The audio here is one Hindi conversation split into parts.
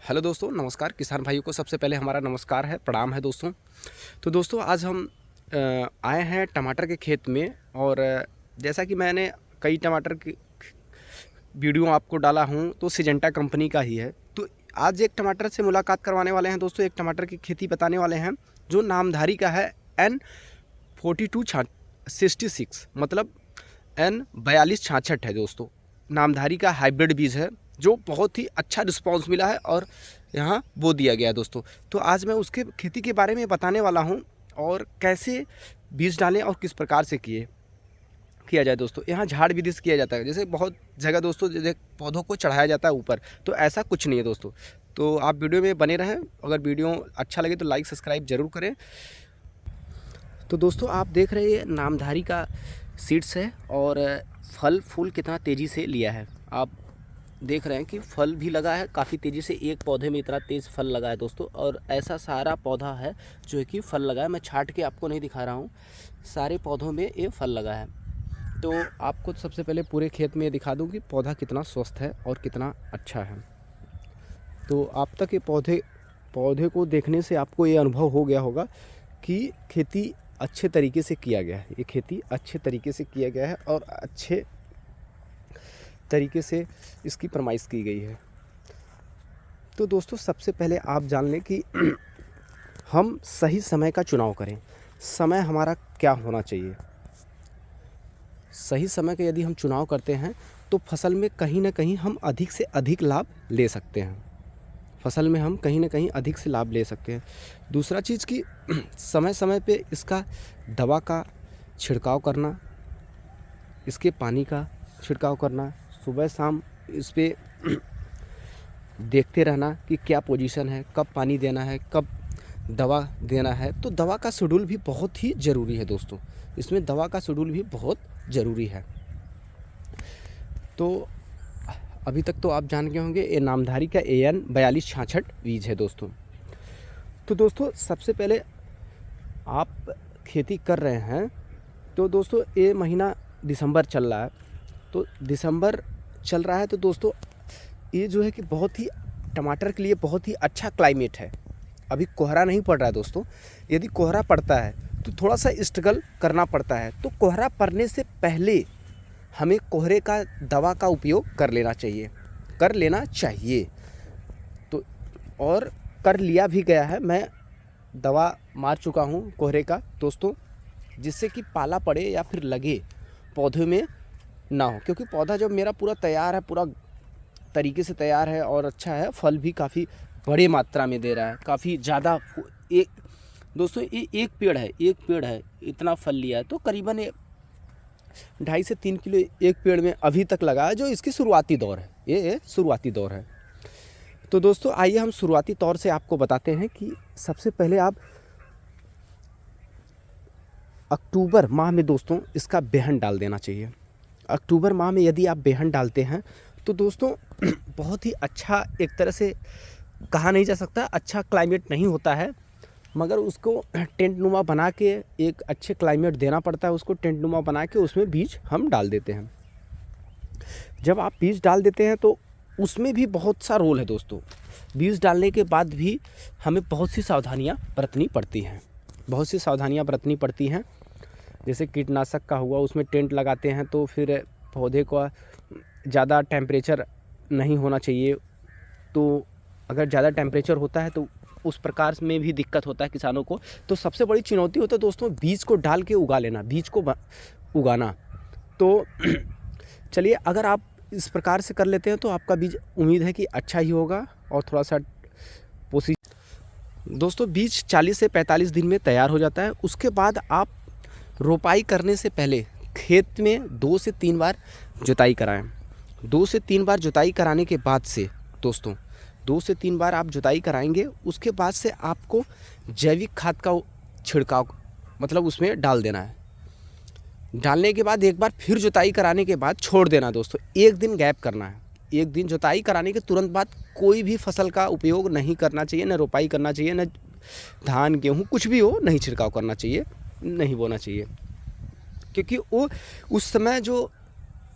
हेलो दोस्तों, नमस्कार। किसान भाइयों को सबसे पहले हमारा नमस्कार है, प्रणाम है दोस्तों। तो दोस्तों आज हम आए हैं टमाटर के खेत में और जैसा कि मैंने कई टमाटर की वीडियो आपको डाला हूं तो सिजेंटा कंपनी का ही है। तो आज एक टमाटर से मुलाकात करवाने वाले हैं दोस्तों, एक टमाटर की खेती बताने वाले हैं जो नामधारी का है N4266, मतलब N4266 है दोस्तों। नामधारी का हाइब्रिड बीज है जो बहुत ही अच्छा रिस्पांस मिला है और यहाँ बो दिया गया है दोस्तों। तो आज मैं उसके खेती के बारे में बताने वाला हूँ और कैसे बीज डालें और किस प्रकार से किया जाए दोस्तों। यहाँ झाड़ विधि से किया जाता है, जैसे बहुत जगह दोस्तों जैसे पौधों को चढ़ाया जाता है ऊपर, तो ऐसा कुछ नहीं है दोस्तों। तो आप वीडियो में बने रहें, अगर वीडियो अच्छा लगे तो लाइक सब्सक्राइब ज़रूर करें। तो दोस्तों आप देख रहे हैं नामधारी का सीड्स है और फल फूल कितना तेज़ी से लिया है। आप देख रहे हैं कि फल भी लगा है काफ़ी तेज़ी से, एक पौधे में इतना तेज़ फल लगा है दोस्तों। और ऐसा सारा पौधा है जो है कि फल लगा है। मैं छांट के आपको नहीं दिखा रहा हूँ, सारे पौधों में ये फल लगा है। तो आपको सबसे पहले पूरे खेत में दिखा दूँ कि पौधा कितना स्वस्थ है और कितना अच्छा है। तो आप तक ये पौधे को देखने से आपको ये अनुभव हो गया होगा कि खेती अच्छे तरीके से किया गया है। ये खेती अच्छे तरीके से किया गया है और अच्छे तरीके से इसकी फरमाइश की गई है। तो दोस्तों सबसे पहले आप जान लें कि हम सही समय का चुनाव करें। समय हमारा क्या होना चाहिए? सही समय का यदि हम चुनाव करते हैं तो फसल में कहीं ना कहीं हम अधिक से अधिक लाभ ले सकते हैं। फसल में हम कहीं ना कहीं अधिक से लाभ ले सकते हैं। दूसरा चीज़ कि समय समय पे इसका दवा का छिड़काव करना, इसके पानी का छिड़काव करना, सुबह शाम इस पे देखते रहना कि क्या पोजीशन है, कब पानी देना है, कब दवा देना है। तो दवा का शेड्यूल भी बहुत ही ज़रूरी है दोस्तों, इसमें दवा का शेड्यूल भी बहुत ज़रूरी है। तो अभी तक तो आप जान गए होंगे ये नामधारी का AN4266 बीज है दोस्तों। तो दोस्तों सबसे पहले आप खेती कर रहे हैं तो दोस्तों ये महीना दिसंबर चल रहा है। तो दिसंबर चल रहा है तो दोस्तों ये जो है कि बहुत ही टमाटर के लिए बहुत ही अच्छा क्लाइमेट है। अभी कोहरा नहीं पड़ रहा है दोस्तों। यदि कोहरा पड़ता है तो थोड़ा सा स्ट्रगल करना पड़ता है। तो कोहरा पड़ने से पहले हमें कोहरे का दवा का उपयोग कर लेना चाहिए। तो और कर लिया भी गया है, मैं दवा मार चुका हूँ कोहरे का दोस्तों, जिससे कि पाला पड़े या फिर लगे पौधे में ना हो। क्योंकि पौधा जब मेरा पूरा तैयार है, पूरा तरीके से तैयार है और अच्छा है, फल भी काफ़ी बड़े मात्रा में दे रहा है, काफ़ी ज़्यादा। एक दोस्तों ये एक पेड़ है इतना फल लिया है। तो करीबन 2.5 से 3 किलो एक पेड़ में अभी तक लगा है, जो इसकी शुरुआती दौर है। ये शुरुआती दौर है। तो दोस्तों आइए हम शुरुआती तौर से आपको बताते हैं कि सबसे पहले आप अक्टूबर माह में दोस्तों इसका बेहन डाल देना चाहिए। अक्टूबर माह में यदि आप बेहन डालते हैं तो दोस्तों बहुत ही अच्छा, एक तरह से कहा नहीं जा सकता अच्छा क्लाइमेट नहीं होता है, मगर उसको टेंट नुमा बना के एक अच्छे क्लाइमेट देना पड़ता है। उसको टेंट नुमा बना के उसमें बीज हम डाल देते हैं। जब आप बीज डाल देते हैं तो उसमें भी बहुत सा रोल है दोस्तों। बीज डालने के बाद भी हमें बहुत सी सावधानियां बरतनी पड़ती हैं। जैसे कीटनाशक का हुआ, उसमें टेंट लगाते हैं तो फिर पौधे को ज़्यादा टेम्परेचर नहीं होना चाहिए। तो अगर ज़्यादा टेम्परेचर होता है तो उस प्रकार में भी दिक्कत होता है किसानों को। तो सबसे बड़ी चुनौती होता है दोस्तों बीज को डाल के उगा लेना, बीज को उगाना। तो चलिए, अगर आप इस प्रकार से कर लेते हैं तो आपका बीज उम्मीद है कि अच्छा ही होगा और थोड़ा सा दोस्तों बीज 40 से 45 दिन में तैयार हो जाता है। उसके बाद आप रोपाई करने से पहले खेत में 2 से 3 बार जुताई कराएं। 2 से 3 बार जुताई कराने के बाद से दोस्तों 2 से 3 बार आप जुताई कराएंगे, उसके बाद से आपको जैविक खाद का छिड़काव मतलब उसमें डाल देना है। डालने के बाद एक बार फिर जुताई कराने के बाद छोड़ देना दोस्तों, 1 दिन गैप करना है। 1 दिन जुताई कराने के तुरंत बाद कोई भी फसल का उपयोग नहीं करना चाहिए, न रोपाई करना चाहिए, न धान गेहूँ कुछ भी हो नहीं छिड़काव करना चाहिए, नहीं बोना चाहिए। क्योंकि वो उस समय जो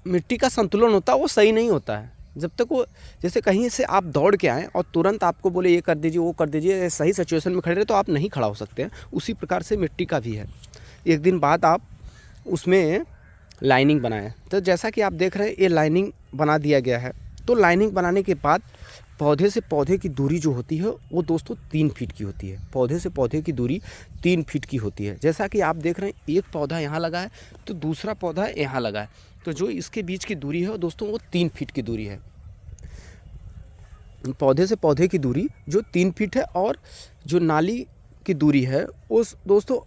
मिट्टी का संतुलन होता है वो सही नहीं होता है। जब तक वो, जैसे कहीं से आप दौड़ के आएँ और तुरंत आपको बोले ये कर दीजिए, वो कर दीजिए, सही सिचुएशन में खड़े रहे तो आप नहीं खड़ा हो सकते हैं। उसी प्रकार से मिट्टी का भी है। एक दिन बाद आप उसमें लाइनिंग बनाएँ। तो जैसा कि आप देख रहे हैं ये लाइनिंग बना दिया गया है। तो लाइनिंग बनाने के बाद पौधे से पौधे की दूरी जो होती है वो दोस्तों 3 फीट की होती है। पौधे से पौधे की दूरी 3 फीट की होती है। जैसा कि आप देख रहे हैं एक पौधा यहाँ लगा है तो दूसरा पौधा यहाँ लगा है, तो जो इसके बीच की दूरी है दोस्तों वो 3 फीट की दूरी है। पौधे से पौधे की दूरी जो 3 फीट है और जो नाली की दूरी है उस दोस्तों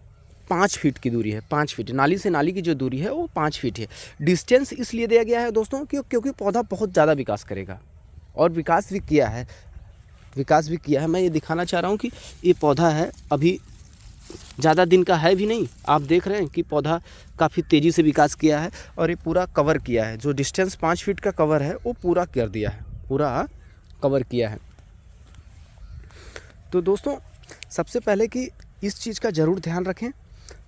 5 फीट की दूरी है। 5 फीट नाली से नाली की जो दूरी है वो 5 फीट है। डिस्टेंस इसलिए दिया गया है दोस्तों क्योंकि पौधा बहुत ज़्यादा विकास करेगा और विकास भी किया है। मैं ये दिखाना चाह रहा हूँ कि ये पौधा है अभी ज़्यादा दिन का है भी नहीं। आप देख रहे हैं कि पौधा काफ़ी तेज़ी से विकास किया है और ये पूरा कवर किया है। जो डिस्टेंस 5 फीट का कवर है वो पूरा कर दिया है, पूरा कवर किया है। तो दोस्तों सबसे पहले कि इस चीज़ का ज़रूर ध्यान रखें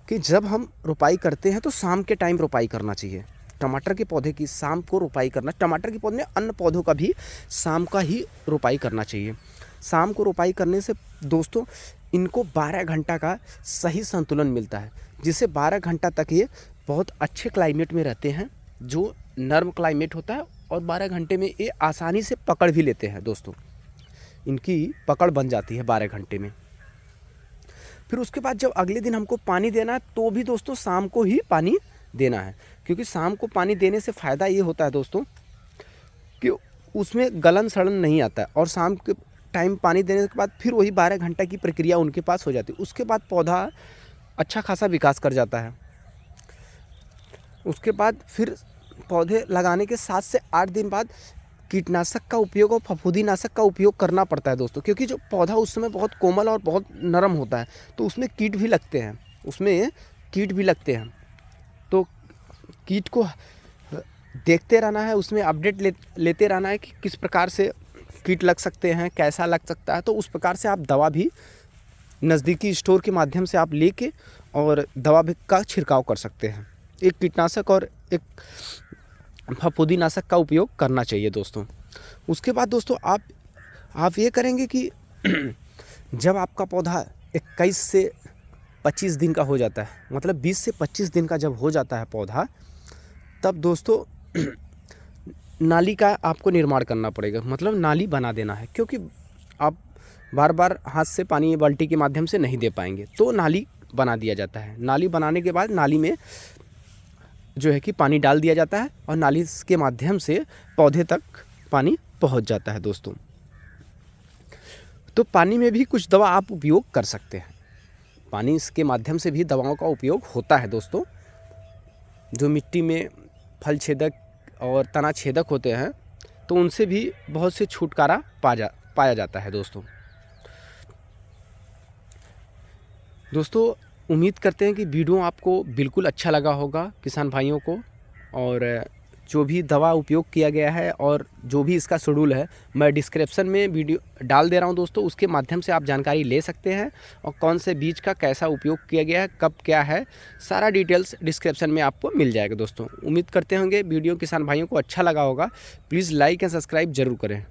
कि जब हम रोपाई करते हैं तो शाम के टाइम रोपाई करना चाहिए। टमाटर के पौधे की शाम को रोपाई करना, टमाटर के पौधे में अन्य पौधों का भी शाम का ही रोपाई करना चाहिए। शाम को रोपाई करने से दोस्तों इनको 12 घंटा का सही संतुलन मिलता है, जिससे 12 घंटा तक ये बहुत अच्छे क्लाइमेट में रहते हैं, जो नर्म क्लाइमेट होता है, और 12 घंटे में ये आसानी से पकड़ भी लेते हैं दोस्तों। इनकी पकड़ बन जाती है 12 घंटे में। फिर उसके बाद जब अगले दिन हमको पानी देना है तो भी दोस्तों शाम को ही पानी देना है, क्योंकि शाम को पानी देने से फ़ायदा ये होता है दोस्तों कि उसमें गलन सड़न नहीं आता है, और शाम के टाइम पानी देने के बाद फिर वही 12 घंटा की प्रक्रिया उनके पास हो जाती है। उसके बाद पौधा अच्छा खासा विकास कर जाता है। उसके बाद फिर पौधे लगाने के 7 से 8 दिन बाद कीटनाशक का उपयोग और फफूंदीनाशक का उपयोग करना पड़ता है दोस्तों, क्योंकि जो पौधा उस समय बहुत कोमल और बहुत नरम होता है, तो उसमें कीट भी लगते हैं। तो कीट को देखते रहना है, उसमें अपडेट लेते रहना है कि किस प्रकार से कीट लग सकते हैं, कैसा लग सकता है। तो उस प्रकार से आप दवा भी नज़दीकी स्टोर के माध्यम से आप लेके और दवा भी का छिड़काव कर सकते हैं। एक कीटनाशक और एक फफूंदीनाशक का उपयोग करना चाहिए दोस्तों। उसके बाद दोस्तों आप ये करेंगे कि जब आपका पौधा 21 से 25 दिन का हो जाता है, मतलब 20 से 25 दिन का जब हो जाता है पौधा, तब दोस्तों नाली का आपको निर्माण करना पड़ेगा, मतलब नाली बना देना है, क्योंकि आप बार बार हाथ से पानी बाल्टी के माध्यम से नहीं दे पाएंगे। तो नाली बना दिया जाता है। नाली बनाने के बाद नाली में जो है कि पानी डाल दिया जाता है और नाली के माध्यम से पौधे तक पानी पहुंच जाता है दोस्तों। तो पानी में भी कुछ दवा आप उपयोग कर सकते हैं। पानी के माध्यम से भी दवाओं का उपयोग होता है दोस्तों। जो मिट्टी में फल छेदक और तना छेदक होते हैं तो उनसे भी बहुत से छुटकारा पाया जाता है दोस्तों। उम्मीद करते हैं कि वीडियो आपको बिल्कुल अच्छा लगा होगा किसान भाइयों को, और जो भी दवा उपयोग किया गया है और जो भी इसका शेड्यूल है मैं डिस्क्रिप्शन में वीडियो डाल दे रहा हूं दोस्तों। उसके माध्यम से आप जानकारी ले सकते हैं, और कौन से बीज का कैसा उपयोग किया गया है, कब क्या है, सारा डिटेल्स डिस्क्रिप्शन में आपको मिल जाएगा दोस्तों। उम्मीद करते होंगे वीडियो किसान भाइयों को अच्छा लगा होगा। प्लीज़ लाइक एंड सब्सक्राइब ज़रूर करें।